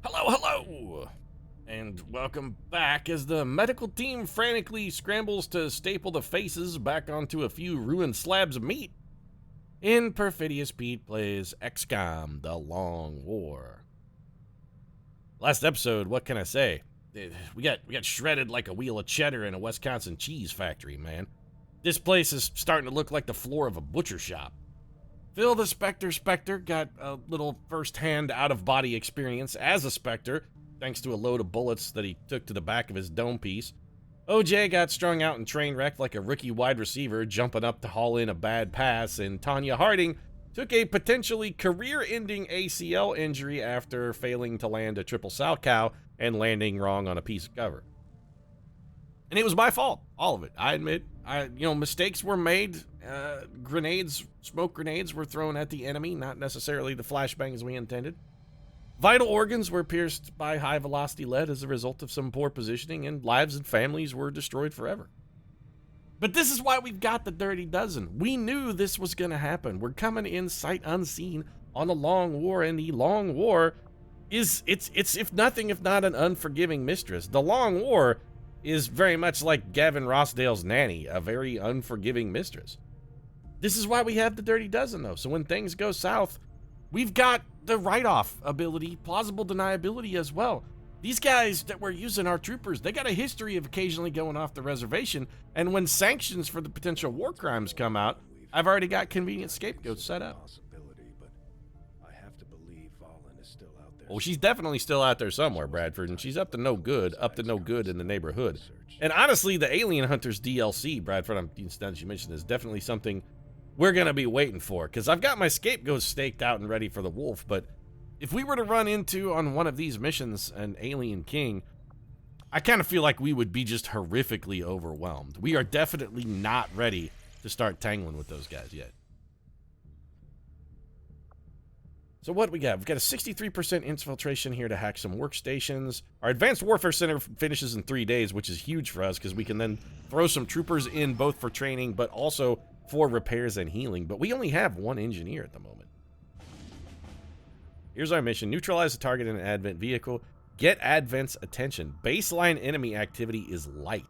Hello, hello! And welcome back as the medical team frantically scrambles to staple the faces back onto a few ruined slabs of meat. In Perfidious, Pete plays XCOM, The Long War. Last episode, what can I say? We got shredded like a wheel of cheddar in a Wisconsin cheese factory, man. This place is starting to look like the floor of a butcher shop. Phil the Spectre got a little first-hand out-of-body experience as a Spectre, thanks to a load of bullets that he took to the back of his dome piece. OJ got strung out and train wrecked like a rookie wide receiver, jumping up to haul in a bad pass, and Tanya Harding took a potentially career-ending ACL injury after failing to land a triple sow cow and landing wrong on a piece of cover. And it was my fault, all of it. I admit, mistakes were made. Smoke grenades were thrown at the enemy, not necessarily the flashbangs we intended. Vital organs were pierced by high-velocity lead as a result of some poor positioning, and lives and families were destroyed forever. But this is why we've got the Dirty Dozen. We knew this was going to happen. We're coming in sight unseen on the Long War, and the Long War is, it's if nothing, if not an unforgiving mistress. The Long War is very much like Gavin Rossdale's nanny, a very unforgiving mistress. This is why we have the Dirty Dozen, though. So when things go south, we've got the write-off ability, plausible deniability as well. These guys that we're using, our troopers, they got a history of occasionally going off the reservation, and when sanctions for the potential war crimes come out, I've already got convenient scapegoats set up. Well, she's definitely still out there somewhere, Bradford, and she's up to no good in the neighborhood. And honestly, the Alien Hunters DLC, Bradford, I'm glad you mentioned this, definitely something we're going to be waiting for, because I've got my scapegoats staked out and ready for the wolf, but if we were to run into, on one of these missions, an Alien King, I kind of feel like we would be just horrifically overwhelmed. We are definitely not ready to start tangling with those guys yet. So what we got? We've got a 63% infiltration here to hack some workstations. Our Advanced Warfare Center finishes in 3 days, which is huge for us because we can then throw some troopers in both for training, but also for repairs and healing. But we only have one engineer at the moment. Here's our mission. Neutralize the target in an Advent vehicle. Get Advent's attention. Baseline enemy activity is light.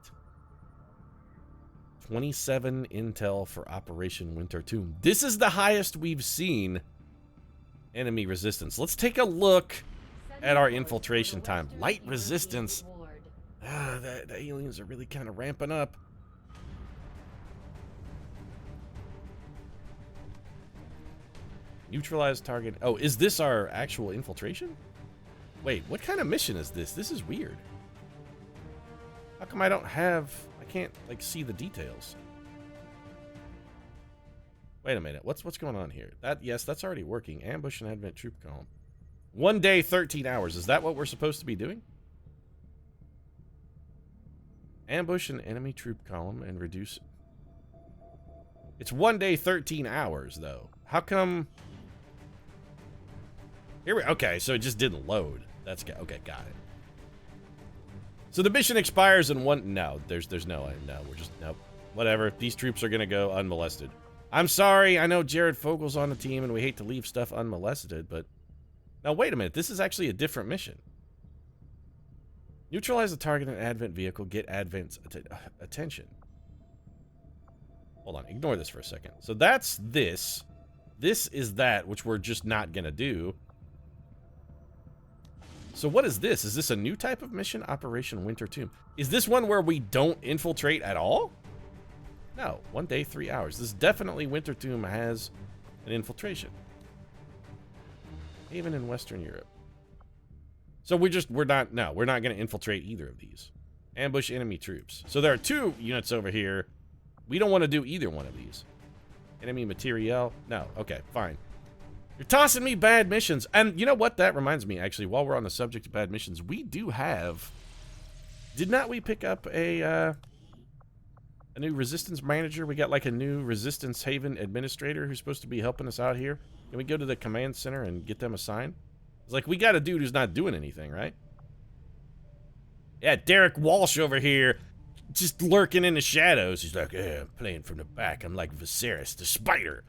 27 intel for Operation Winter Tomb. This is the highest we've seen enemy resistance. Let's take a look at our infiltration time. Light resistance. The aliens are really kind of ramping up. Neutralize target. Oh, is this our actual infiltration? Wait, what kind of mission is this? This is weird. How come I can't like see the details? Wait a minute, what's going on here? Yes, that's already working. Ambush and Advent troop column. 1 day, 13 hours. Is that what we're supposed to be doing? Ambush an enemy troop column and reduce. It's 1 day, 13 hours, though. How come? Okay, so it just didn't load. Okay, got it. So the mission expires in one. No, there's no. We're just nope. Whatever. These troops are gonna go unmolested. I'm sorry, I know Jared Fogel's on the team and we hate to leave stuff unmolested, but... Now, wait a minute, this is actually a different mission. Neutralize the target in an Advent vehicle, get Advent's attention. Hold on, ignore this for a second. So that's this. This is that, which we're just not gonna do. So what is this? Is this a new type of mission? Operation Winter Tomb. Is this one where we don't infiltrate at all? No, 1 day, 3 hours. This definitely Winter Tomb has an infiltration. Even in Western Europe. So we're not going to infiltrate either of these. Ambush enemy troops. So there are 2 units over here. We don't want to do either one of these. Enemy materiel. No, okay, fine. You're tossing me bad missions. And you know what? That reminds me, actually, while we're on the subject of bad missions, we do have... Did not we pick up a new resistance manager? We got like a new resistance haven administrator who's supposed to be helping us out here. Can we go to the command center and get them assigned? It's like, we got a dude who's not doing anything, right? Yeah, Derek Walsh over here, just lurking in the shadows. He's like, yeah, I'm playing from the back. I'm like Viserys, the spider.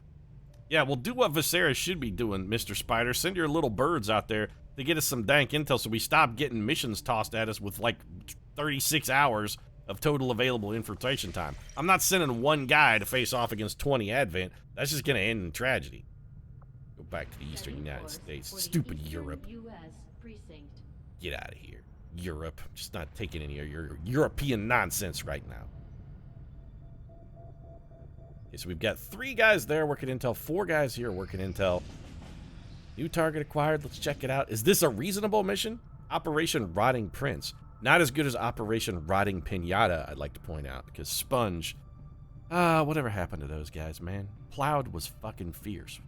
Yeah, we'll do what Viserys should be doing, Mr. Spider. Send your little birds out there to get us some dank intel so we stop getting missions tossed at us with like 36 hours of total available infiltration time. I'm not sending one guy to face off against 20 Advent. That's just gonna end in tragedy. Go back to the Eastern United States. Stupid Europe. Get out of here. Europe. Just not taking any of your European nonsense right now. Okay, so we've got 3 guys there working intel, 4 guys here working intel. New target acquired. Let's check it out. Is this a reasonable mission? Operation Rotting Prince. Not as good as Operation Rotting Pinata, I'd like to point out, because Sponge... whatever happened to those guys, man? Plowed was fucking fierce.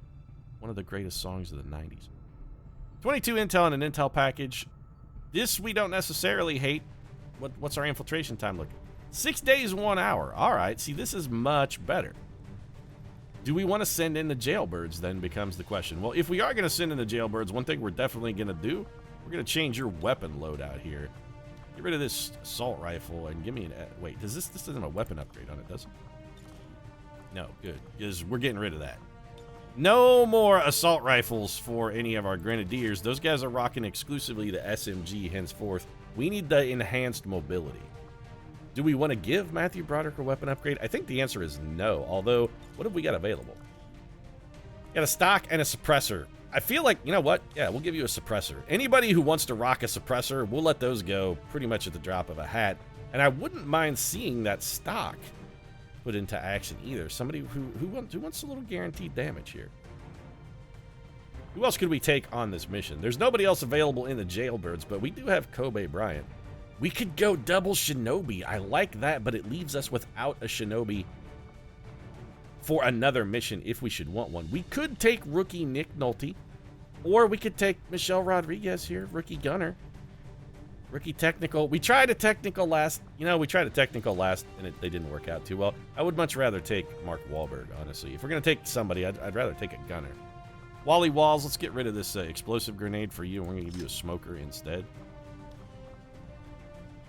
One of the greatest songs of the 90s. 22 intel and an intel package. This we don't necessarily hate. What's our infiltration time looking? 6 days, 1 hour. All right, see, this is much better. Do we want to send in the jailbirds, then, becomes the question. Well, if we are going to send in the jailbirds, one thing we're definitely going to do, we're going to change your weapon loadout here. Get rid of this assault rifle and give me an... Wait, this doesn't have a weapon upgrade on it, does it? No, good, because we're getting rid of that. No more assault rifles for any of our grenadiers. Those guys are rocking exclusively the SMG henceforth. We need the enhanced mobility. Do we want to give Matthew Broderick a weapon upgrade? I think the answer is no, although, what have we got available? Got a stock and a suppressor. I feel like, you know what? Yeah, we'll give you a suppressor. Anybody who wants to rock a suppressor, we'll let those go pretty much at the drop of a hat. And I wouldn't mind seeing that stock put into action either. Somebody who wants a little guaranteed damage here. Who else could we take on this mission? There's nobody else available in the jailbirds, but we do have Kobe Bryant. We could go double Shinobi. I like that, but it leaves us without a Shinobi for another mission if we should want one. We could take rookie Nick Nolte, or we could take Michelle Rodriguez here, rookie gunner. Rookie technical. We tried a technical last, and they didn't work out too well. I would much rather take Mark Wahlberg, honestly. If we're going to take somebody, I'd rather take a gunner. Wally Walls, let's get rid of this explosive grenade for you, and we're going to give you a smoker instead.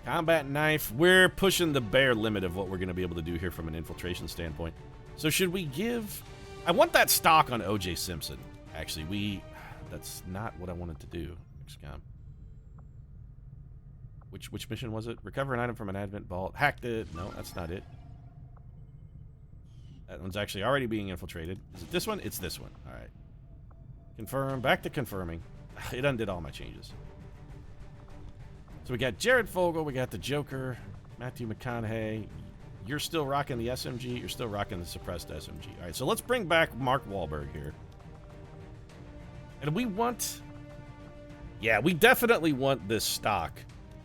Combat knife. We're pushing the bare limit of what we're going to be able to do here from an infiltration standpoint. So should we give... I want that stock on O.J. Simpson. Actually, that's not what I wanted to do, XCOM. Which mission was it? Recover an item from an Advent vault. Hacked it. No, that's not it. That one's actually already being infiltrated. Is it this one? It's this one. All right. Confirm. Back to confirming. It undid all my changes. So we got Jared Fogle. We got the Joker. Matthew McConaughey. You're still rocking the SMG. You're still rocking the suppressed SMG. All right, so let's bring back Mark Wahlberg here. And we want... Yeah, we definitely want this stock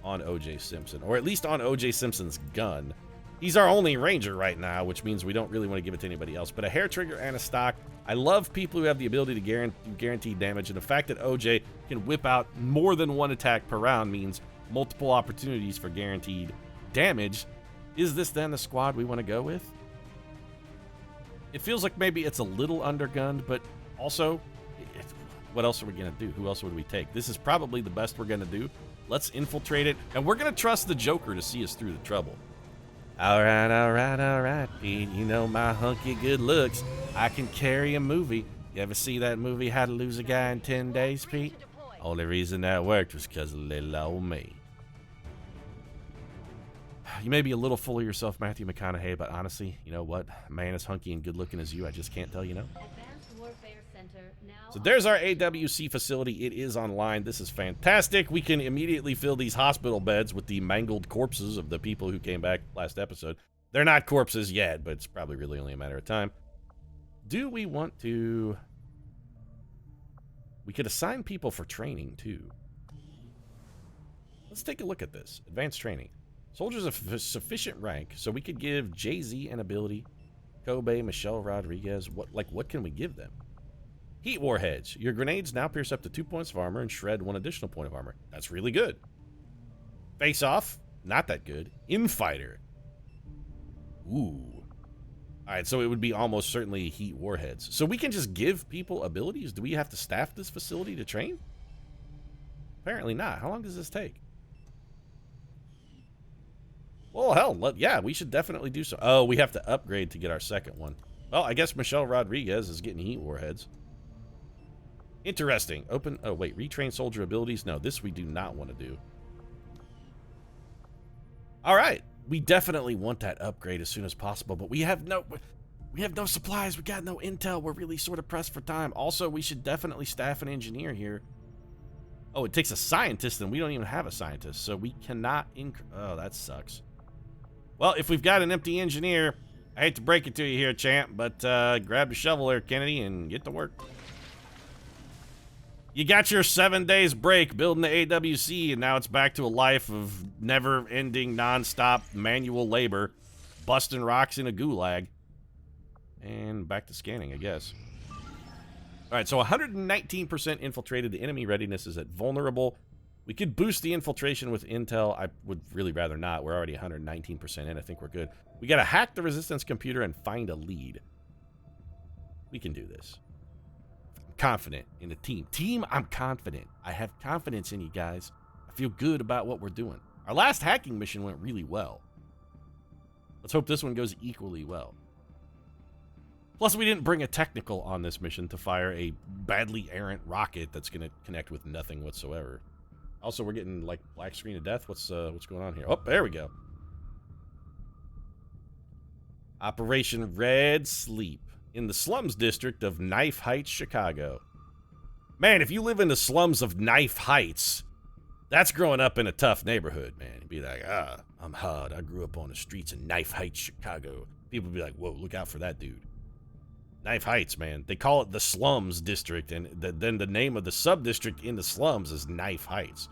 on O.J. Simpson, or at least on O.J. Simpson's gun. He's our only ranger right now, which means we don't really want to give it to anybody else. But a hair trigger and a stock. I love people who have the ability to guarantee damage, and the fact that O.J. can whip out more than one attack per round means multiple opportunities for guaranteed damage. Is this then the squad we want to go with? It feels like maybe it's a little undergunned, but also, what else are we going to do? Who else would we take? This is probably the best we're going to do. Let's infiltrate it, and we're going to trust the Joker to see us through the trouble. All right, Pete. You know my hunky good looks. I can carry a movie. You ever see that movie, How to Lose a Guy in 10 Days, Pete? Only reason that worked was because of little old me. You may be a little full of yourself, Matthew McConaughey, but honestly, you know what? A man as hunky and good looking as you, I just can't tell you no. So there's our AWC facility. It is online. This is fantastic. We can immediately fill these hospital beds with the mangled corpses of the people who came back last episode. They're not corpses yet, but it's probably really only a matter of time. Do we want to... We could assign people for training, too. Let's take a look at this. Advanced training. Soldiers of sufficient rank, so we could give Jay-Z an ability. Kobe, Michelle Rodriguez. What can we give them? Heat warheads. Your grenades now pierce up to 2 points of armor and shred 1 additional point of armor. That's really good. Face off. Not that good. Infighter. Ooh. Alright, so it would be almost certainly heat warheads. So we can just give people abilities? Do we have to staff this facility to train? Apparently not. How long does this take? Well, hell, yeah, we should definitely do so. Oh, we have to upgrade to get our second one. Well, I guess Michelle Rodriguez is getting heat warheads. Interesting. Open. Oh, wait. Retrain soldier abilities. No, this we do not want to do. All right. We definitely want that upgrade as soon as possible, but we have no supplies. We got no intel. We're really sort of pressed for time. Also, we should definitely staff an engineer here. Oh, it takes a scientist, and we don't even have a scientist, so we cannot oh, that sucks. Well, if we've got an empty engineer, I hate to break it to you here, champ, but grab the shovel there, Kennedy, and get to work. You got your 7 days break building the AWC, and now it's back to a life of never-ending, non-stop manual labor, busting rocks in a gulag. And back to scanning, I guess. All right, so 119% infiltrated. The enemy readiness is at vulnerable. We could boost the infiltration with intel. I would really rather not. We're already 119% in. I think we're good. We got to hack the resistance computer and find a lead. We can do this. I'm confident in the team. Team, I'm confident. I have confidence in you guys. I feel good about what we're doing. Our last hacking mission went really well. Let's hope this one goes equally well. Plus, we didn't bring a technical on this mission to fire a badly errant rocket that's going to connect with nothing whatsoever. Also, we're getting, like, black screen of death. What's going on here? Oh, there we go. Operation Red Sleep in the slums district of Knife Heights, Chicago. Man, if you live in the slums of Knife Heights, that's growing up in a tough neighborhood, man. You'd be like, I'm hard. I grew up on the streets of Knife Heights, Chicago. People would be like, whoa, look out for that dude. Knife Heights, man. They call it the slums district, and then the name of the sub-district in the slums is Knife Heights.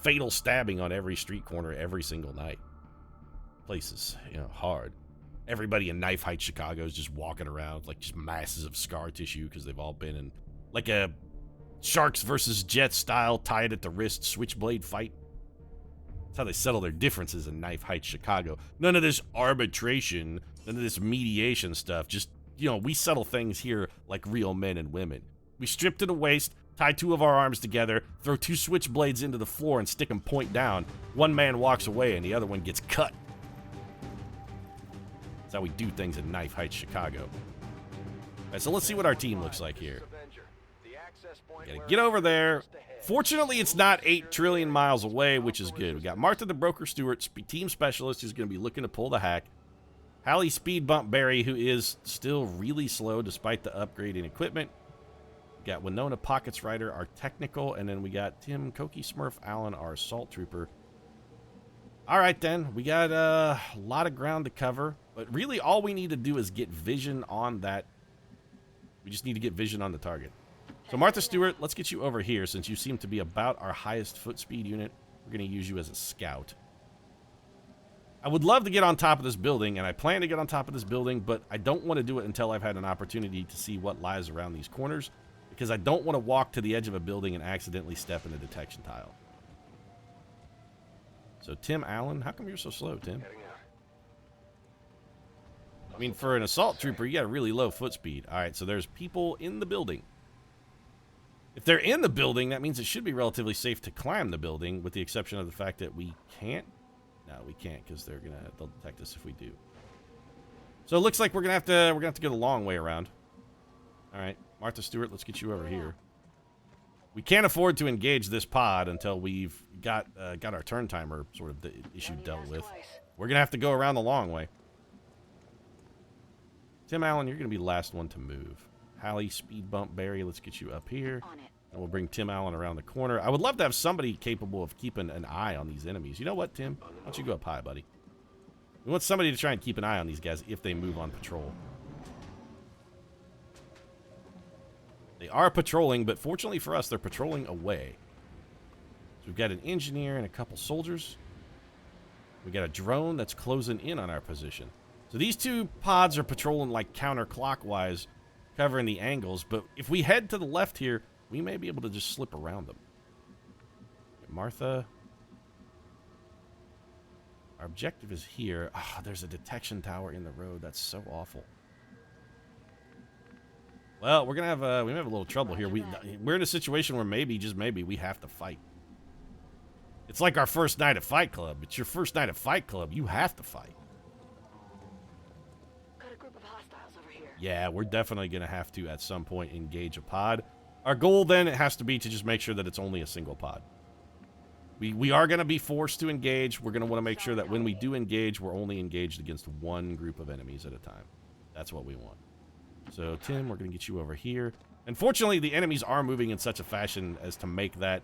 Fatal stabbing on every street corner every single night. Place is, hard. Everybody in Knife Heights, Chicago is just walking around like just masses of scar tissue because they've all been in like a Sharks versus Jets style tied at the wrist switchblade fight. That's how they settle their differences in Knife Heights, Chicago. None of this arbitration, none of this mediation stuff, just we settle things here like real men and women. We strip to the waist, tie two of our arms together, throw two switchblades into the floor and stick them point down. One man walks away and the other one gets cut. That's how we do things in Knife Heights, Chicago. All right, so let's see what our team looks like here. Gotta get over there. Fortunately, it's not 8 trillion miles away, which is good. We got Martha the Broker Stewart, team specialist, who's going to be looking to pull the hack. Hallie Speed Bump Barry, who is still really slow despite the upgrade in equipment. We got Winona Pockets Rider, our technical, and then we got Tim Koki Smurf Allen, our assault trooper. All right, then. We got a lot of ground to cover, but really all we need to do is get vision on that. We just need to get vision on the target. So Martha Stewart, let's get you over here since you seem to be about our highest foot speed unit. We're going to use you as a scout. I would love to get on top of this building, and I plan to get on top of this building, but I don't want to do it until I've had an opportunity to see what lies around these corners, because I don't want to walk to the edge of a building and accidentally step in a detection tile. So Tim Allen, how come you're so slow, Tim? I mean, for an assault trooper, you got a really low foot speed. All right, so there's people in the building. If they're in the building, that means it should be relatively safe to climb the building, with the exception of the fact that we can't. No, we can't because they'll detect us if we do. So it looks like we're gonna have to go the long way around. All right, Martha Stewart, let's get you over here. We can't afford to engage this pod until we've got our turn timer sort of issue dealt with. We're gonna have to go around the long way. Tim Allen, you're gonna be the last one to move. Hallie Speed Bump Barry, let's get you up here. And we'll bring Tim Allen around the corner. I would love to have somebody capable of keeping an eye on these enemies. You know what, Tim? Why don't you go up high, buddy? We want somebody to try and keep an eye on these guys if they move on patrol. They are patrolling, but fortunately for us, they're patrolling away. So we've got an engineer and a couple soldiers. We got a drone that's closing in on our position. So these two pods are patrolling like counterclockwise, covering the angles. But if we head to the left here, we may be able to just slip around them. Martha. Our objective is here. Ah, there's a detection tower in the road. That's so awful. Well, we're gonna have a little trouble here. We're in a situation where maybe, just maybe, we have to fight. It's like our first night at Fight Club. It's your first night at Fight Club. You have to fight. Got a group of hostiles over here. Yeah, we're definitely going to have to, at some point, engage a pod. Our goal, then, it has to be to just make sure that it's only a single pod. We are going to be forced to engage. We're going to want to make sure that when we do engage, we're only engaged against one group of enemies at a time. That's what we want. So, Tim, we're going to get you over here. Unfortunately, the enemies are moving in such a fashion as to make that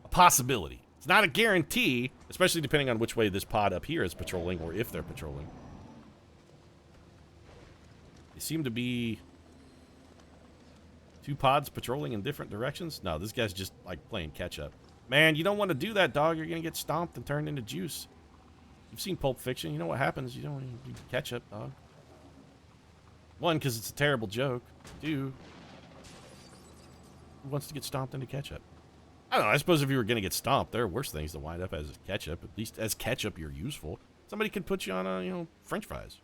a possibility. It's not a guarantee, especially depending on which way this pod up here is patrolling, or if they're patrolling. They seem to be 2 pods patrolling in different directions. No, this guy's just, like, playing catch-up. Man, you don't want to do that, dog. You're going to get stomped and turned into juice. You've seen Pulp Fiction. You know what happens. You don't want to do ketchup, dog. 1, because it's a terrible joke. 2, who wants to get stomped into ketchup? I don't know. I suppose if you were going to get stomped, there are worse things to wind up as ketchup. At least as ketchup, you're useful. Somebody could put you on a, French fries.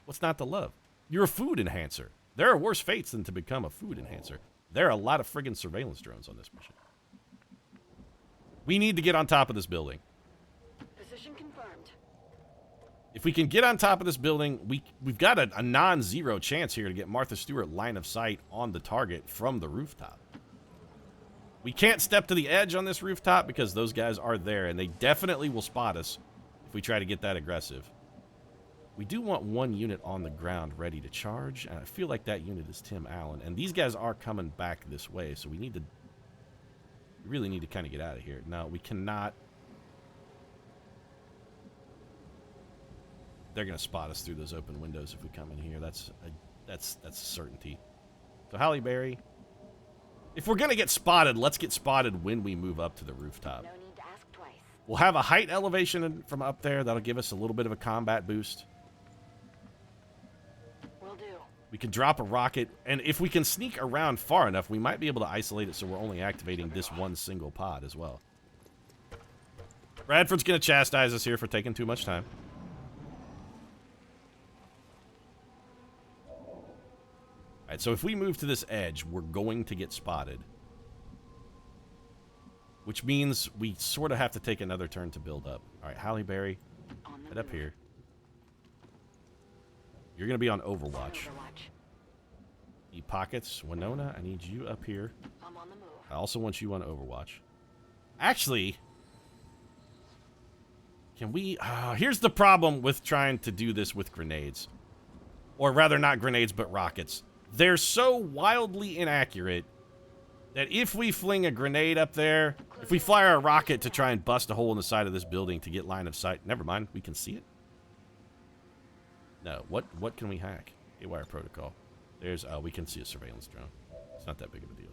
What's not to love? You're a food enhancer. There are worse fates than to become a food enhancer. There are a lot of friggin' surveillance drones on this mission. We need to get on top of this building. Position confirmed. If we can get on top of this building, we've got a non-zero chance here to get Martha Stewart line of sight on the target from the rooftop. We can't step to the edge on this rooftop because those guys are there, and they definitely will spot us if we try to get that aggressive. We do want 1 unit on the ground ready to charge, and I feel like that unit is Tim Allen. And these guys are coming back this way, so we really need to kind of get out of here. No, we cannot. They're going to spot us through those open windows if we come in here. That's a certainty. So Halle Berry, if we're going to get spotted, let's get spotted when we move up to the rooftop. No need to ask twice. We'll have a height elevation from up there. That'll give us a little bit of a combat boost. Will do. We can drop a rocket, and if we can sneak around far enough, we might be able to isolate it so we're only activating this one single pod as well. Bradford's going to chastise us here for taking too much time. Alright, so if we move to this edge, we're going to get spotted. Which means we sort of have to take another turn to build up. Alright, Halle Berry, head up here. You're going to be on Overwatch. Need pockets. Winona, I need you up here. I'm on the move. I also want you on Overwatch. Actually, can we... here's the problem with trying to do this with grenades. Or rather, not grenades, but rockets. They're so wildly inaccurate that if we fling a grenade up there, if we fire a rocket to try and bust a hole in the side of this building to get line of sight, never mind, we can see it. No, what can we hack? A-wire protocol. There's, we can see a surveillance drone. It's not that big of a deal.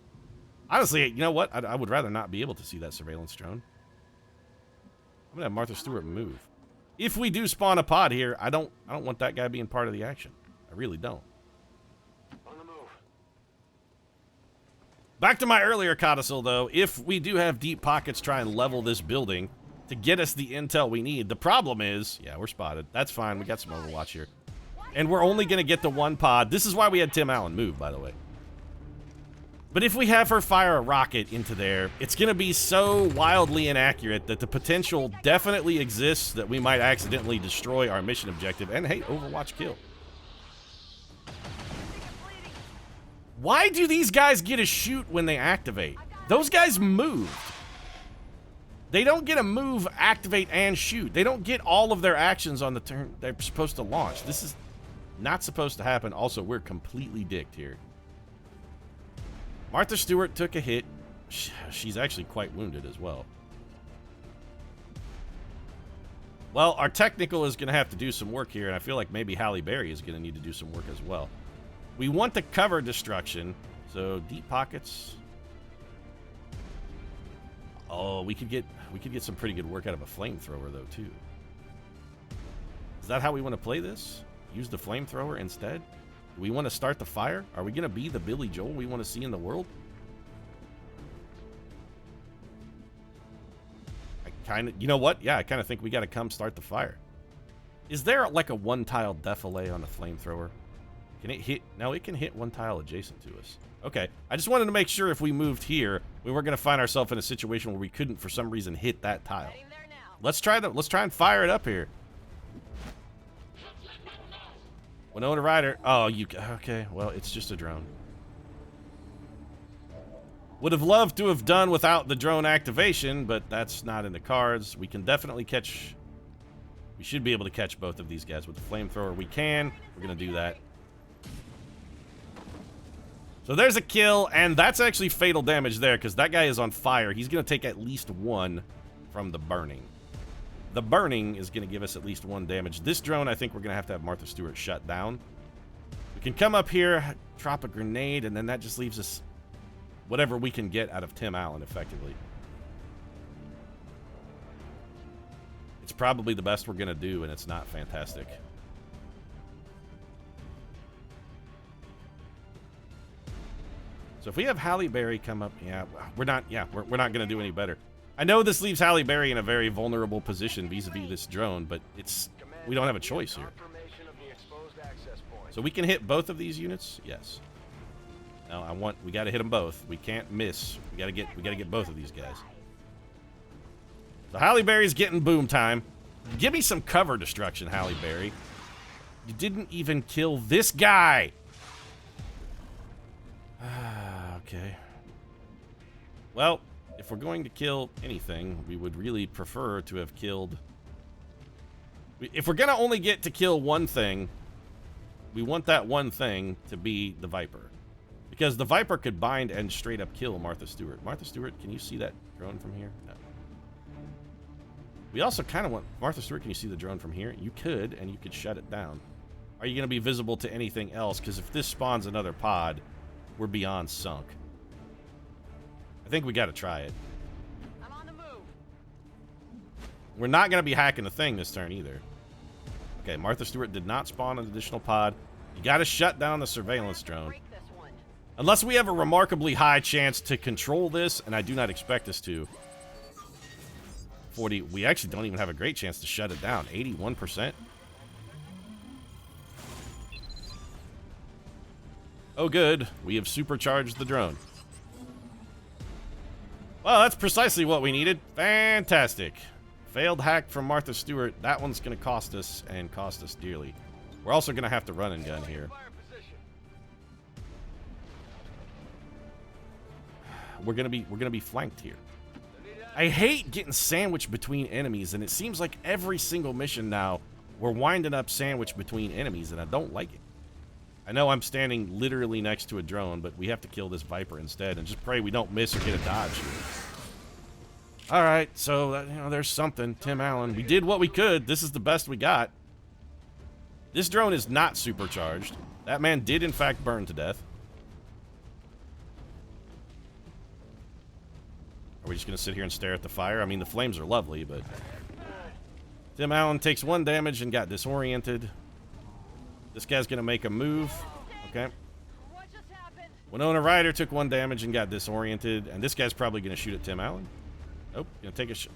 Honestly, you know what? I would rather not be able to see that surveillance drone. I'm gonna have Martha Stewart move. If we do spawn a pod here, I don't want that guy being part of the action. I really don't. On the move. Back to my earlier codicil, though. If we do have deep pockets try and level this building to get us the intel we need, the problem is, yeah, we're spotted. That's fine. We got some Overwatch here. And we're only going to get the 1 pod. This is why we had Tim Allen move, by the way. But if we have her fire a rocket into there, it's going to be so wildly inaccurate that the potential definitely exists that we might accidentally destroy our mission objective. And hey, Overwatch kill. Why do these guys get a shoot when they activate? Those guys moved. They don't get a move, activate, and shoot. They don't get all of their actions on the turn they're supposed to launch. This is not supposed to happen. Also, we're completely dicked here. Martha Stewart took a hit. She's actually quite wounded as well. Well, our technical is going to have to do some work here, and I feel like maybe Halle Berry is going to need to do some work as well. We want to cover destruction, so deep pockets. Oh, we could get some pretty good work out of a flamethrower though too. Is that how we want to play this? Use the flamethrower instead? Do we want to start the fire? Are we going to be the Billy Joel we want to see in the world? You know what? Yeah, I kind of think we got to come start the fire. Is there like a 1-tile defilé on the flamethrower? Can it hit? No, it can hit 1 tile adjacent to us. Okay, I just wanted to make sure if we moved here, we weren't going to find ourselves in a situation where we couldn't, for some reason, hit that tile. Let's try and fire it up here. Winona Ryder. Oh, you... Okay, well, it's just a drone. Would have loved to have done without the drone activation, but that's not in the cards. We can definitely catch... We should be able to catch both of these guys with the flamethrower. We can. We're going to do that. So there's a kill, and that's actually fatal damage there, because that guy is on fire. He's going to take at least 1 from the burning. The burning is going to give us at least 1 damage. This drone, I think we're going to have Martha Stewart shut down. We can come up here, drop a grenade, and then that just leaves us whatever we can get out of Tim Allen, effectively. It's probably the best we're going to do, and it's not fantastic. So if we have Halle Berry come up, we're not going to do any better. I know this leaves Halle Berry in a very vulnerable position vis-a-vis this drone, but we don't have a choice here. So we can hit both of these units? Yes. No, we got to hit them both. We can't miss. We got to get both of these guys. So Halle Berry's getting boom time. Give me some cover destruction, Halle Berry. You didn't even kill this guy. Okay. Well, if we're going to kill anything, we would really prefer to have killed... If we're going to only get to kill one thing, we want that one thing to be the Viper. Because the Viper could bind and straight up kill Martha Stewart. Martha Stewart, can you see that drone from here? No. We also kind of want... Martha Stewart, can you see the drone from here? You could, and you could shut it down. Are you going to be visible to anything else? Because if this spawns another pod, we're beyond sunk. I think we got to try it. I'm on the move. We're not going to be hacking the thing this turn either. Okay, Martha Stewart did not spawn an additional pod. You got to shut down the surveillance drone. Unless we have a remarkably high chance to control this, and I do not expect us to. 40. We actually don't even have a great chance to shut it down. 81%. Oh, good. We have supercharged the drone. Well, that's precisely what we needed. Fantastic. Failed hack from Martha Stewart. That one's going to cost us, and cost us dearly. We're also going to have to run and gun here. We're gonna be flanked here. I hate getting sandwiched between enemies, and it seems like every single mission now we're winding up sandwiched between enemies, and I don't like it. I know I'm standing literally next to a drone, but we have to kill this Viper instead, and just pray we don't miss or get a dodge here. All right, so there's something. Tim Allen, we did what we could. This is the best we got. This drone is not supercharged. That man did in fact burn to death. Are we just going to sit here and stare at the fire? I mean, the flames are lovely, but... Tim Allen takes 1 damage and got disoriented. This guy's going to make a move. Okay. Winona Ryder took 1 damage and got disoriented. And this guy's probably going to shoot at Tim Allen. Nope. Going to take a shot.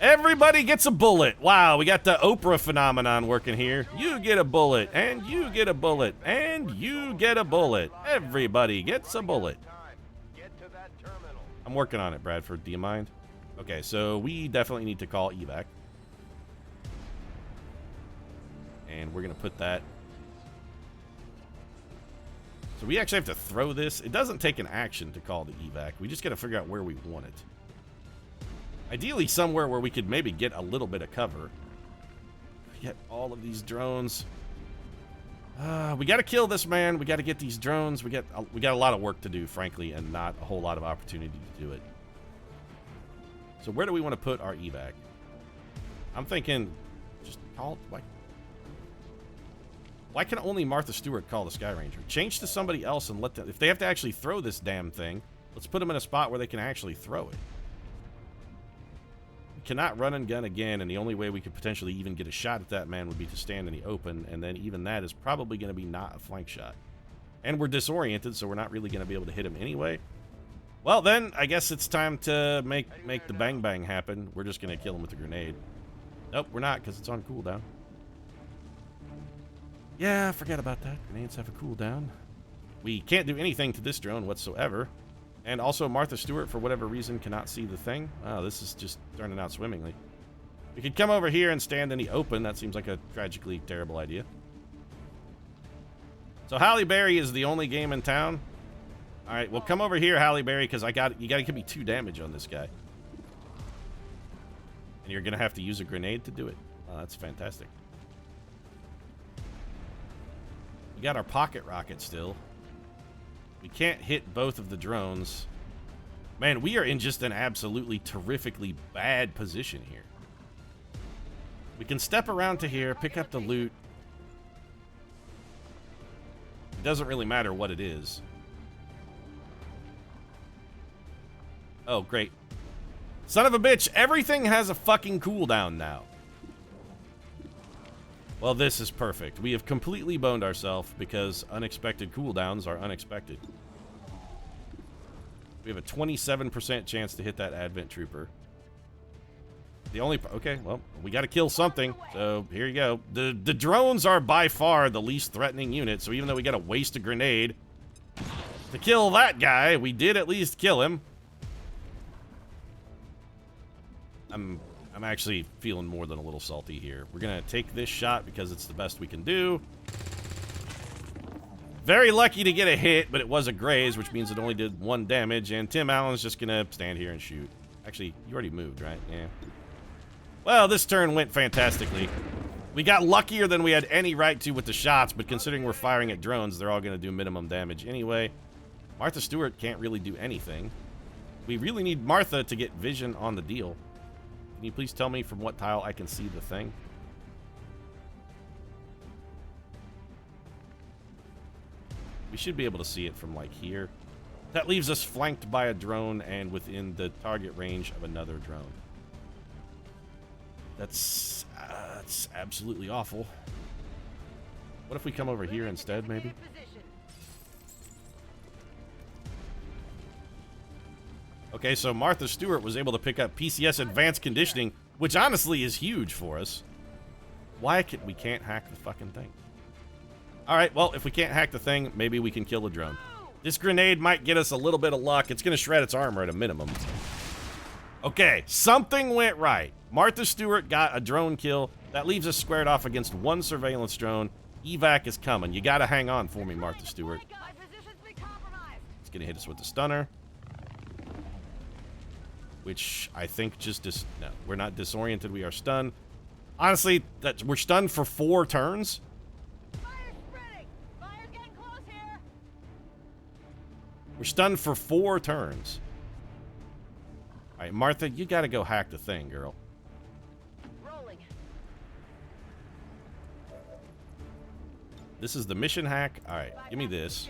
Everybody gets a bullet. Wow, we got the Oprah phenomenon working here. You get a bullet, and you get a bullet, and you get a bullet. Everybody gets a bullet. I'm working on it, Bradford. Do you mind? Okay, so we definitely need to call evac. And we're going to put that... So we actually have to throw this. It doesn't take an action to call the evac. We just got to figure out where we want it. Ideally, somewhere where we could maybe get a little bit of cover. Get all of these drones. We got to kill this man. We got to get these drones. We got a lot of work to do, frankly, and not a whole lot of opportunity to do it. So where do we want to put our evac? I'm thinking, just call it. Why can only Martha Stewart call the Sky Ranger? Change to somebody else and let them. If they have to actually throw this damn thing, let's put them in a spot where they can actually throw it. Cannot run and gun again, and the only way we could potentially even get a shot at that man would be to stand in the open, and then even that is probably going to be not a flank shot. And we're disoriented, so we're not really going to be able to hit him anyway. Well, then, I guess it's time to make the bang bang happen. We're just going to kill him with a grenade. Nope, we're not, because it's on cooldown. Yeah, forget about that. Grenades have a cooldown. We can't do anything to this drone whatsoever. And also, Martha Stewart, for whatever reason, cannot see the thing. Oh, this is just turning out swimmingly. We could come over here and stand in the open. That seems like a tragically terrible idea. So Halle Berry is the only game in town. All right, well, come over here, Halle Berry, because you got to give me 2 damage on this guy. And you're going to have to use a grenade to do it. Oh, that's fantastic. We got our pocket rocket still. We can't hit both of the drones. Man, we are in just an absolutely terrifically bad position here. We can step around to here, pick up the loot. It doesn't really matter what it is. Oh, great. Son of a bitch, everything has a fucking cooldown now. Well, this is perfect. We have completely boned ourselves because unexpected cooldowns are unexpected. We have a 27% chance to hit that Advent Trooper. The only... Okay, well, we got to kill something. So, here you go. The drones are by far the least threatening unit, so even though we got to waste a grenade to kill that guy, we did at least kill him. I'm actually feeling more than a little salty here. We're going to take this shot because it's the best we can do. Very lucky to get a hit, but it was a graze, which means it only did 1 damage, and Tim Allen's just going to stand here and shoot. Actually, you already moved, right? Yeah. Well, this turn went fantastically. We got luckier than we had any right to with the shots, but considering we're firing at drones, they're all going to do minimum damage anyway. Martha Stewart can't really do anything. We really need Martha to get vision on the deal. Can you please tell me from what tile I can see the thing? We should be able to see it from, like, here. That leaves us flanked by a drone and within the target range of another drone. That's absolutely awful. What if we come over here instead, maybe? Okay, so Martha Stewart was able to pick up PCS Advanced Conditioning, which honestly is huge for us. Why we can't hack the fucking thing? Alright, well, if we can't hack the thing, maybe we can kill the drone. This grenade might get us a little bit of luck. It's going to shred its armor at a minimum. Okay, something went right. Martha Stewart got a drone kill. That leaves us squared off against 1 surveillance drone. Evac is coming. You got to hang on for me, Martha Stewart. It's going to hit us with the stunner. Which I think just no, we're not disoriented. We are stunned. Honestly, we're stunned for 4 turns. Fire's spreading. Fire's getting close here. We're stunned for 4 turns. All right, Martha, you got to go hack the thing, girl. Rolling. This is the mission hack. All right, give me this.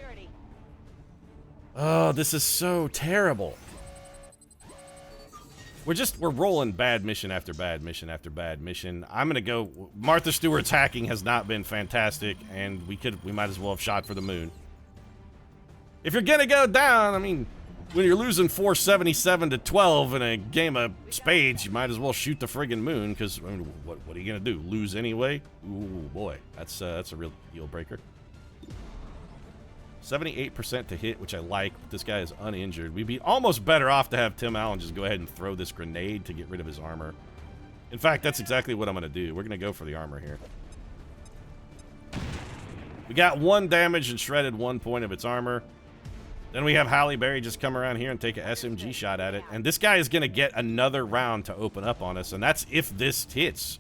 Oh, this is so terrible. We're rolling bad mission after bad mission after bad mission. I'm gonna go. Martha Stewart's hacking has not been fantastic, and we might as well have shot for the moon. If you're gonna go down, I mean, when you're losing 477 to 12 in a game of spades, you might as well shoot the friggin' moon, because I mean, what are you gonna do? Lose anyway? Ooh boy, that's a real deal breaker. 78% to hit, which I like. This guy is uninjured. We'd be almost better off to have Tim Allen just go ahead and throw this grenade to get rid of his armor. In fact, that's exactly what I'm going to do. We're going to go for the armor here. We got 1 damage and shredded 1 point of its armor. Then we have Halle Berry just come around here and take a SMG shot at it. And this guy is going to get another round to open up on us, and that's if this hits.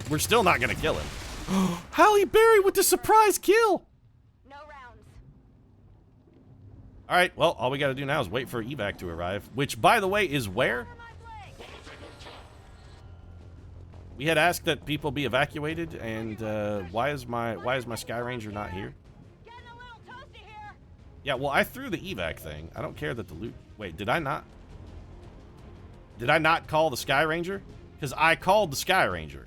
We're still not going to kill him. Halle Berry with the surprise kill! All right, well, all we got to do now is wait for evac to arrive, which, by the way, is where? We had asked that people be evacuated, and why is my Sky Ranger not here? Yeah, well, I threw the evac thing. I don't care that the loot... Wait, did I not? Did I not call the Sky Ranger? Because I called the Sky Ranger.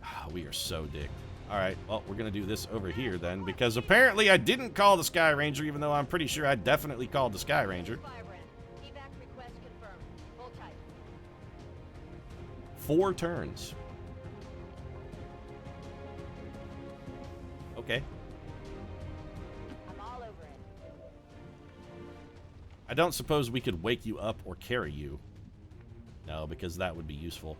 Oh, we are so dicked. All right, well, we're going to do this over here then, because apparently I didn't call the Sky Ranger, even though I'm pretty sure I definitely called the Sky Ranger. 4 turns. Okay. I'm all over it. I don't suppose we could wake you up or carry you. No, because that would be useful.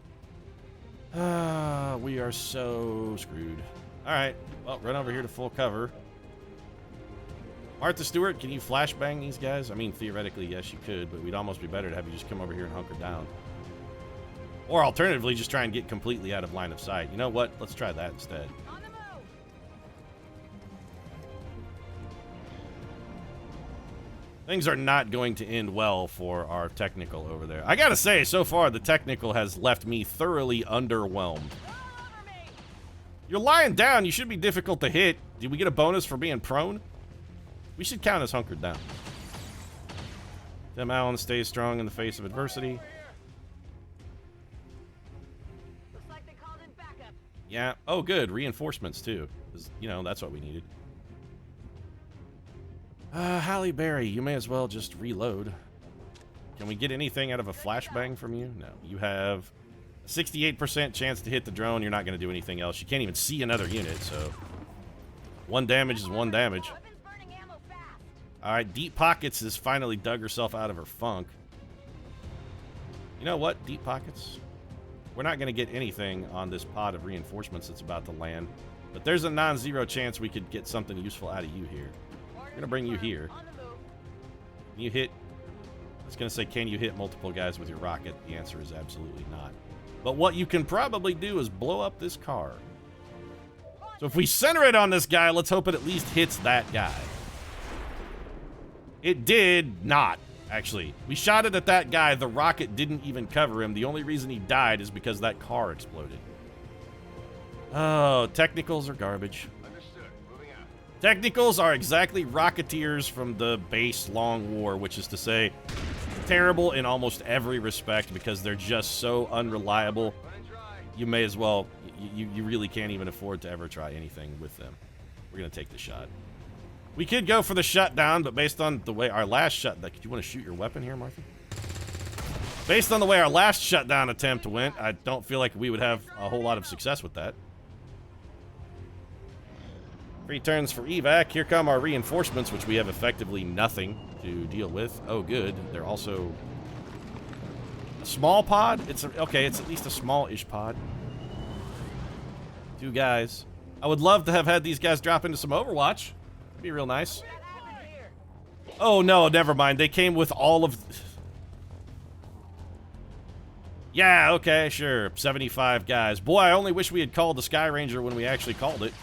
We are so screwed. Alright, well, run over here to full cover. Martha Stewart, can you flashbang these guys? I mean, theoretically, yes, you could, but we'd almost be better to have you just come over here and hunker down. Or alternatively, just try and get completely out of line of sight. You know what? Let's try that instead. On the move. Things are not going to end well for our technical over there. I gotta say, so far, the technical has left me thoroughly underwhelmed. Roll over me. You're lying down. You should be difficult to hit. Did we get a bonus for being prone? We should count as hunkered down. Tim Allen stays strong in the face of adversity. Looks like they called in backup. Yeah. Oh, good. Reinforcements, too. 'Cause, you know, that's what we needed. Halle Berry, you may as well just reload. Can we get anything out of a flashbang from you? No. You have a 68% chance to hit the drone. You're not going to do anything else. You can't even see another unit, so... one damage is one damage. Weapons burning ammo fast. Alright, Deep Pockets has finally dug herself out of her funk. You know what, Deep Pockets? We're not going to get anything on this pod of reinforcements that's about to land. But there's a non-zero chance we could get something useful out of you here. We're going to bring you here. On the move. Can you hit... I was going to say, can you hit multiple guys with your rocket? The answer is absolutely not. But what you can probably do is blow up this car. So if we center it on this guy, let's hope it at least hits that guy. It did not, actually. We shot it at that guy. The rocket didn't even cover him. The only reason he died is because that car exploded. Oh, technicals are garbage. Understood. Moving out. Technicals are exactly Rocketeers from the base Long War, which is to say, terrible in almost every respect because they're just so unreliable. Running dry. You may as well, you really can't even afford to ever try anything with them. We're going to take the shot. We could go for the shutdown, but based on the way our last shutdown... Do you want to shoot your weapon here, Martha? Based on the way our last shutdown attempt went, I don't feel like we would have a whole lot of success with that. 3 turns for evac. Here come our reinforcements, which we have effectively nothing to deal with. Oh, good. They're also... a small pod? Okay, it's at least a small-ish pod. 2 guys. I would love to have had these guys drop into some Overwatch. That'd be real nice. Out here. Oh, no, never mind. They came with all of... Yeah, okay, sure. 75 guys. Boy, I only wish we had called the Sky Ranger when we actually called it.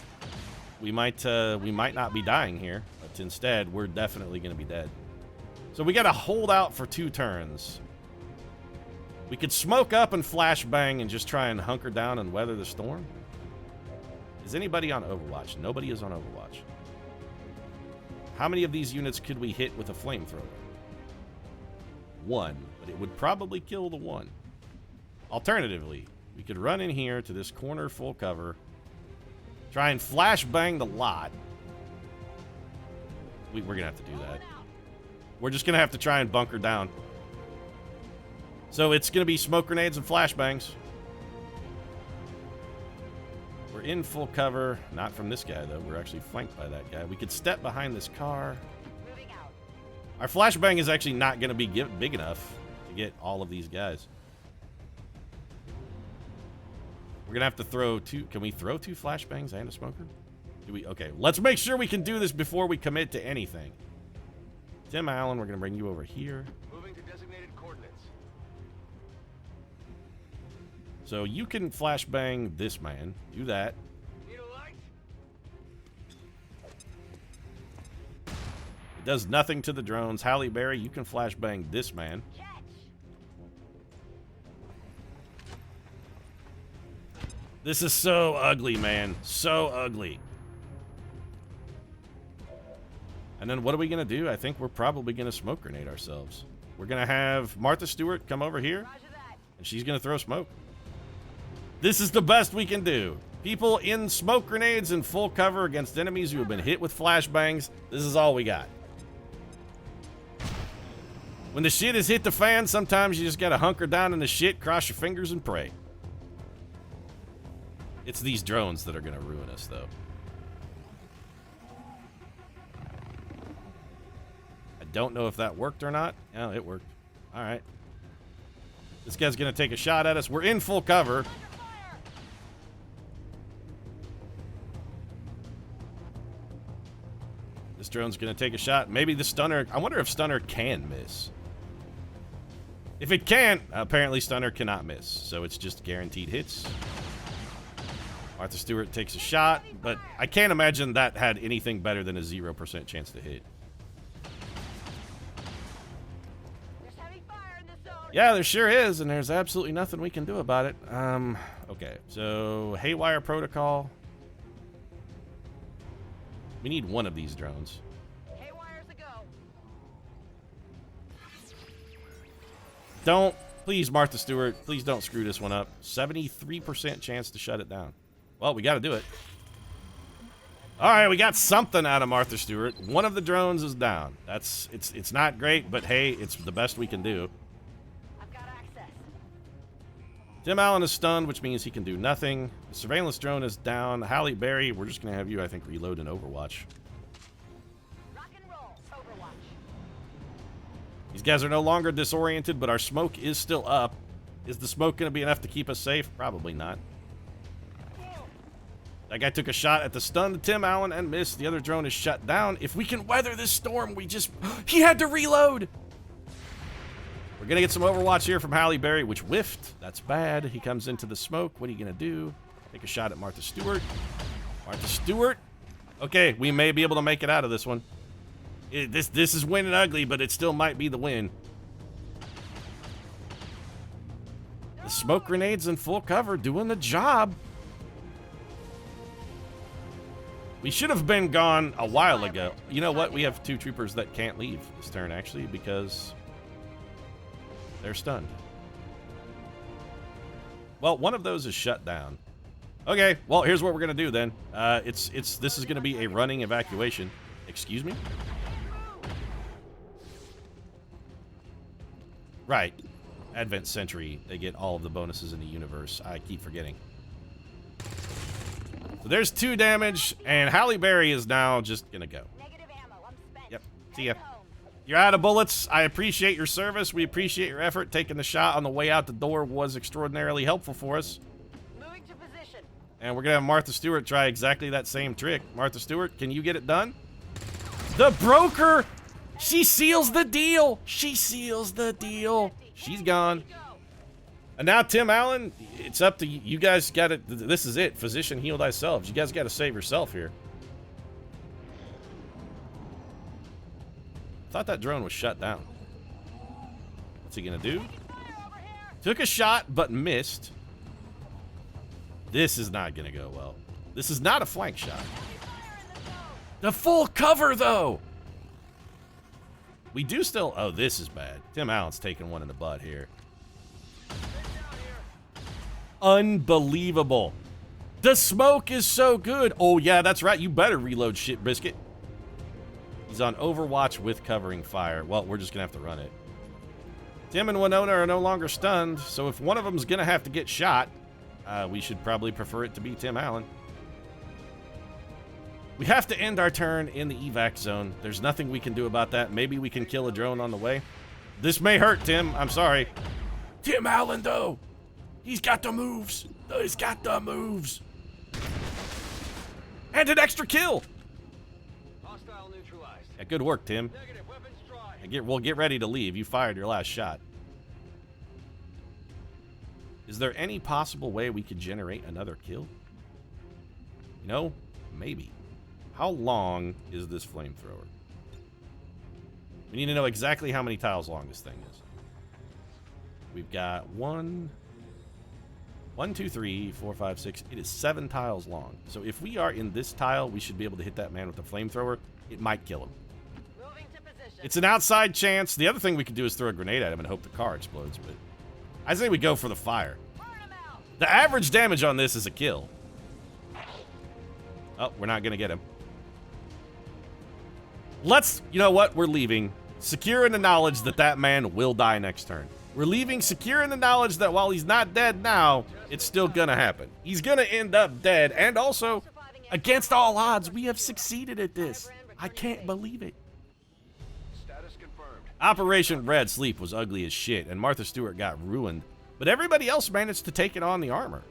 We might not be dying here, but instead, we're definitely going to be dead. So we got to hold out for 2 turns. We could smoke up and flashbang and just try and hunker down and weather the storm. Is anybody on Overwatch? Nobody is on Overwatch. How many of these units could we hit with a flamethrower? 1, but it would probably kill the 1. Alternatively, we could run in here to this corner full cover, try and flashbang the lot. We're going to have to do that. We're just going to have to try and bunker down. So it's going to be smoke grenades and flashbangs. We're in full cover. Not from this guy, though. We're actually flanked by that guy. We could step behind this car. Moving out. Our flashbang is actually not going to be big enough to get all of these guys. We're going to have to throw 2... Can we throw 2 flashbangs and a smoker? Do we? Okay, let's make sure we can do this before we commit to anything. Tim Allen, we're going to bring you over here. Moving to designated coordinates. So you can flashbang this man. Do that. Need a light? It does nothing to the drones. Halle Berry, you can flashbang this man. Catch. This is so ugly, man. So ugly. And then what are we going to do? I think we're probably going to smoke grenade ourselves. We're going to have Martha Stewart come over here, Roger that. and she's going to throw smoke. This is the best we can do. People in smoke grenades in full cover against enemies who have been hit with flashbangs. This is all we got. When the shit has hit the fan, sometimes you just got to hunker down in the shit, cross your fingers, and pray. It's these drones that are going to ruin us, though. I don't know if that worked or not. Oh, it worked. All right. This guy's going to take a shot at us. We're in full cover. drone's gonna take a shot. Maybe the stunner, I wonder if stunner can miss. If it can, apparently stunner cannot miss. So it's just guaranteed hits. Martha Stewart takes a shot, but I can't imagine that had anything better than a 0% chance to hit. There's heavy fire in the zone. Yeah, there sure is, and there's absolutely nothing we can do about it. Okay, so Haywire Protocol. We need one of these drones. Haywire's a go. Don't, please, Martha Stewart, please don't screw this one up. 73% chance to shut it down. Well, we got to do it. All right, we got something out of Martha Stewart. One of the drones is down. It's not great, but hey, it's the best we can do. I've got access. Tim Allen is stunned, which means he can do nothing. The surveillance drone is down. Halle Berry, we're just going to have you, I think, reload in Overwatch. Rock and roll. Overwatch. These guys are no longer disoriented, but our smoke is still up. Is the smoke going to be enough to keep us safe? Probably not. That guy took a shot at the stunned Tim Allen and missed. The other drone is shut down. If we can weather this storm, we just... He had to reload! We're going to get some Overwatch here from Halle Berry, which whiffed. That's bad. He comes into the smoke. What are you going to do? Take a shot at Martha Stewart. Martha Stewart. Okay, we may be able to make it out of this one. This is winning ugly, but it still might be the win. The smoke grenades in full cover doing the job. We should have been gone a while ago. You know what? We have two troopers that can't leave this turn, actually, because they're stunned. Well, one of those is shut down. Okay, well, here's what we're gonna do then. This is gonna be a running evacuation. Excuse me? Right. Advent Century. They get all of the bonuses in the universe. I keep forgetting. So there's 2 damage, and Halle Berry is now just gonna go. Negative ammo. I'm spent. Yep. See ya. Heading home. You're out of bullets. I appreciate your service. We appreciate your effort. Taking the shot on the way out the door was extraordinarily helpful for us. Moving to position. And we're gonna have Martha Stewart try exactly that same trick. Martha Stewart, can you get it done? The broker! She seals the deal! She seals the deal. She's gone. Go. And now, Tim Allen, it's up to you. You guys got it. This is it. Physician, heal thyself. You guys got to save yourself here. Thought that drone was shut down. What's he going to do? Fire over here. Took a shot, but missed. This is not going to go well. This is not a flank shot. Fire in the zone. The full cover, though. We do still... Oh, this is bad. Tim Allen's taking one in the butt here. Unbelievable. The smoke is so good. Oh, yeah, that's right. You better reload, shit biscuit. He's on Overwatch with covering fire. Well, we're just going to have to run it. Tim and Winona are no longer stunned, so if one of them's going to have to get shot, we should probably prefer it to be Tim Allen. We have to end our turn in the evac zone. There's nothing we can do about that. Maybe we can kill a drone on the way. This may hurt, Tim. I'm sorry. Tim Allen, though. He's got the moves. He's got the moves. And an extra kill. Hostile neutralized. Yeah, good work, Tim. Negative. Weapons dry. We'll get ready to leave. You fired your last shot. Is there any possible way we could generate another kill? You know, maybe. How long is this flamethrower? We need to know exactly how many tiles long this thing is. We've got 1, 2, 3, 4, 5, 6. It is 7 tiles long. So if we are in this tile, we should be able to hit that man with the flamethrower. It might kill him. Moving to position. It's an outside chance. The other thing we could do is throw a grenade at him and hope the car explodes. But I say we go for the fire. Burn 'em out. The average damage on this is a kill. Oh, we're not going to get him. You know what? We're leaving. Secure in the knowledge that that man will die next turn. We're leaving secure in the knowledge that while he's not dead now, it's still going to happen. He's going to end up dead. And also, against all odds, we have succeeded at this. I can't believe it. Status confirmed. Operation Red Sleep was ugly as shit, and Martha Stewart got ruined. But everybody else managed to take it on the armor.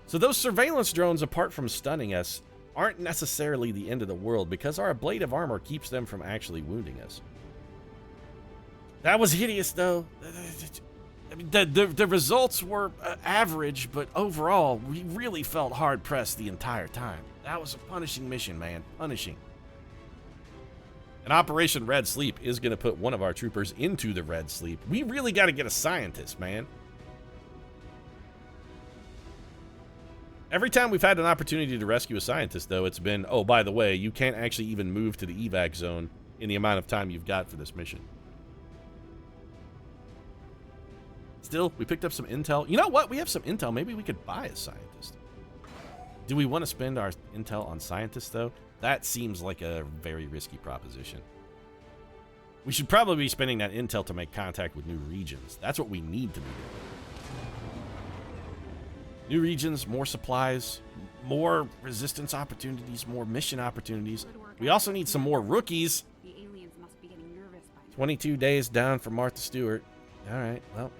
So those surveillance drones, apart from stunning us, aren't necessarily the end of the world because our ablative armor keeps them from actually wounding us. That was hideous, though. I mean, the results were average, but overall, we really felt hard-pressed the entire time. That was a punishing mission, man. Punishing. And Operation Red Sleep is going to put one of our troopers into the Red Sleep. We really got to get a scientist, man. Every time we've had an opportunity to rescue a scientist, though, it's been, oh, by the way, you can't actually even move to the evac zone in the amount of time you've got for this mission. Still, we picked up some intel. You know what? We have some intel. Maybe we could buy a scientist. Do we want to spend our intel on scientists, though? That seems like a very risky proposition. We should probably be spending that intel to make contact with new regions. That's what we need to be doing. New regions, more supplies, more resistance opportunities, more mission opportunities. We also need some more rookies. The aliens must be getting nervous by now. 22 days down for Martha Stewart. All right, well,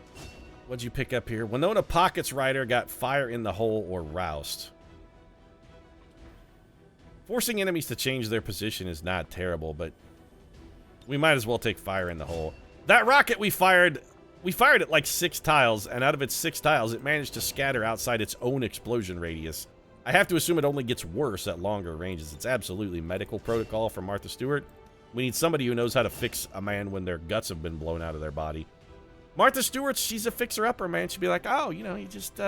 what'd you pick up here? Winona Pockets Rider got fire in the hole or roused. Forcing enemies to change their position is not terrible, but we might as well take fire in the hole. That rocket we fired it like 6 tiles, and out of its 6 tiles, it managed to scatter outside its own explosion radius. I have to assume it only gets worse at longer ranges. It's absolutely medical protocol for Martha Stewart. We need somebody who knows how to fix a man when their guts have been blown out of their body. Martha Stewart, she's a fixer-upper, man. She'd be like, oh, you know, you just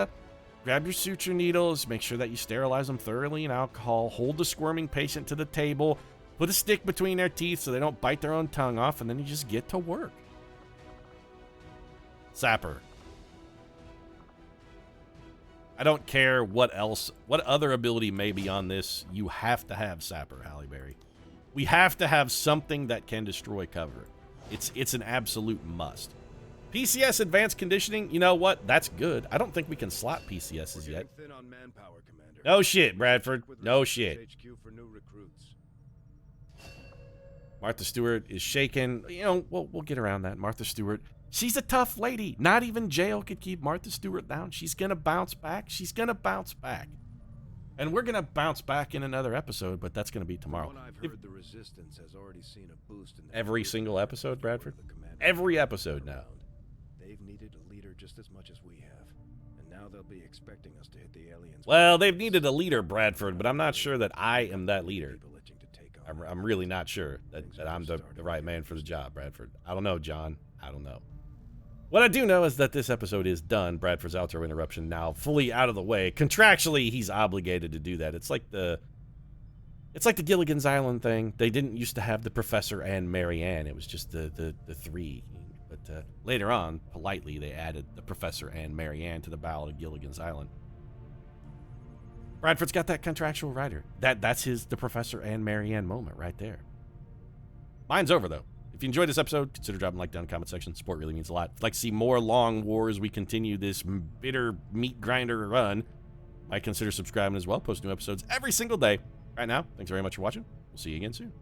grab your suture needles, make sure that you sterilize them thoroughly in alcohol, hold the squirming patient to the table, put a stick between their teeth so they don't bite their own tongue off, and then you just get to work. Sapper. I don't care what else, what other ability may be on this, you have to have Sapper, Halle Berry. We have to have something that can destroy cover. It's an absolute must. PCS Advanced Conditioning, you know what? That's good. I don't think we can slot PCSs yet. Thin on manpower, Commander. No shit, Bradford. No shit. HQ for new recruits. Martha Stewart is shaken. You know, we'll get around that. Martha Stewart, she's a tough lady. Not even jail could keep Martha Stewart down. She's going to bounce back. She's going to bounce back. And we're going to bounce back in another episode, but that's going to be tomorrow. From what I've heard, the Resistance has already seen a boost in Every single episode, Bradford? The commander. Every episode now. They've needed a leader just as much as we have. And now they'll be expecting us to hit the aliens. Well, they've needed a leader, Bradford, but I'm not sure that I am that leader. People itching to take on. I'm really not sure that I'm the right man for the job, Bradford. I don't know, John. I don't know. What I do know is that this episode is done. Bradford's outro interruption now fully out of the way. Contractually, he's obligated to do that. It's like the Gilligan's Island thing. They didn't used to have the Professor and Mary Ann. It was just the three. But later on, politely, they added the Professor and Mary Ann to the Ballad of Gilligan's Island. Bradford's got that contractual writer. That's the Professor and Mary Ann moment right there. Mine's over, though. If you enjoyed this episode, consider dropping a like down in the comment section. Support really means a lot. If you'd like to see more long wars, we continue this bitter meat grinder run, might consider subscribing as well. Post new episodes every single day. Right now, thanks very much for watching. We'll see you again soon.